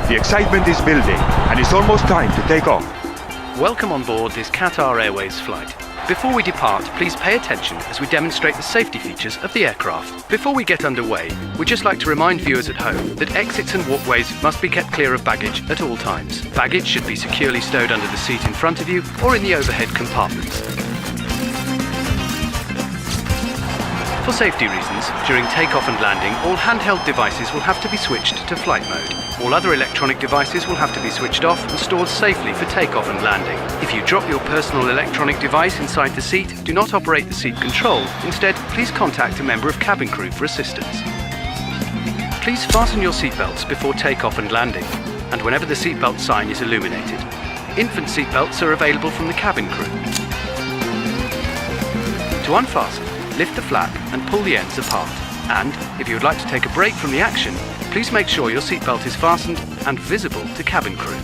The excitement is building, and it's almost time to take off. Welcome on board this Qatar Airways flight. Before we depart, please pay attention as we demonstrate the safety features of the aircraft. Before we get underway, we'd just like to remind viewers at home that exits and walkways must be kept clear of baggage at all times. Baggage should be securely stowed under the seat in front of you or in the overhead compartments. For safety reasons, during takeoff and landing, all handheld devices will have to be switched to flight mode. All other electronic devices will have to be switched off and stored safely for takeoff and landing. If you drop your personal electronic device inside the seat, do not operate the seat control. Instead, please contact a member of cabin crew for assistance. Please fasten your seatbelts before takeoff and landing, and whenever the seatbelt sign is illuminated. Infant seatbelts are available from the cabin crew. To unfasten, lift the flap and pull the ends apart. And if you would like to take a break from the action, please make sure your seatbelt is fastened and visible to cabin crew.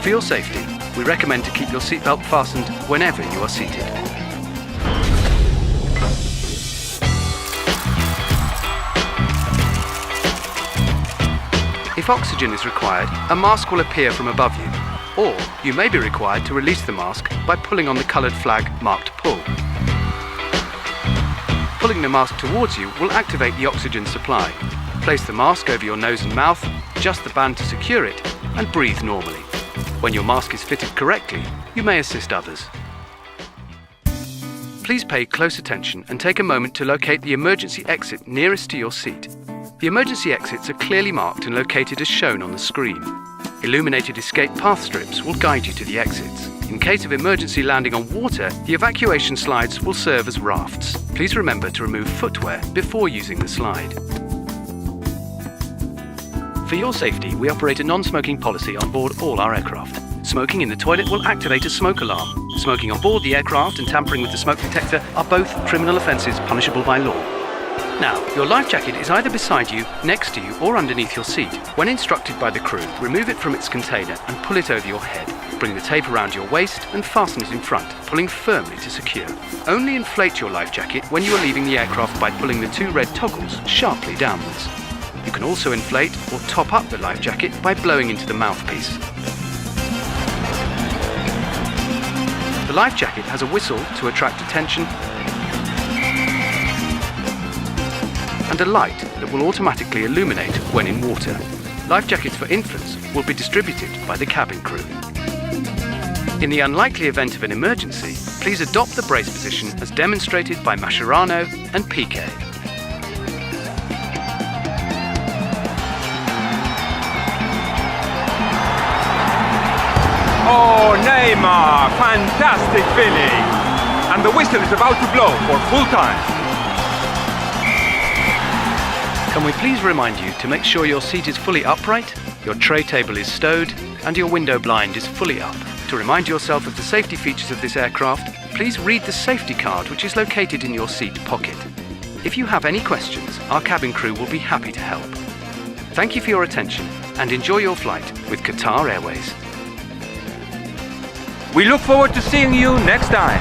For your safety, we recommend to keep your seatbelt fastened whenever you are seated. If oxygen is required, a mask will appear from above you, or you may be required to release the mask by pulling on the coloured flag marked pull. Pulling the mask towards you will activate the oxygen supply. Place the mask over your nose and mouth, adjust the band to secure it, and breathe normally. When your mask is fitted correctly, you may assist others. Please pay close attention and take a moment to locate the emergency exit nearest to your seat. The emergency exits are clearly marked and located as shown on the screen. Illuminated escape path strips will guide you to the exits. In case of emergency landing on water, the evacuation slides will serve as rafts. Please remember to remove footwear before using the slide. For your safety, we operate a non-smoking policy on board all our aircraft. Smoking in the toilet will activate a smoke alarm. Smoking on board the aircraft and tampering with the smoke detector are both criminal offences punishable by law. Now, your life jacket is either beside you, next to you, or underneath your seat. When instructed by the crew, remove it from its container and pull it over your head. Bring the tape around your waist and fasten it in front, pulling firmly to secure. Only inflate your life jacket when you are leaving the aircraft by pulling the two red toggles sharply downwards. You can also inflate or top up the life jacket by blowing into the mouthpiece. The life jacket has a whistle to attract attention and a light that will automatically illuminate when in water. Life jackets for infants will be distributed by the cabin crew. In the unlikely event of an emergency, please adopt the brace position as demonstrated by Mascherano and Piquet. Oh, Neymar! Fantastic feeling! And the whistle is about to blow for full time. Can we please remind you to make sure your seat is fully upright, your tray table is stowed, and your window blind is fully up. To remind yourself of the safety features of this aircraft, please read the safety card which is located in your seat pocket. If you have any questions, our cabin crew will be happy to help. Thank you for your attention and enjoy your flight with Qatar Airways. We look forward to seeing you next time.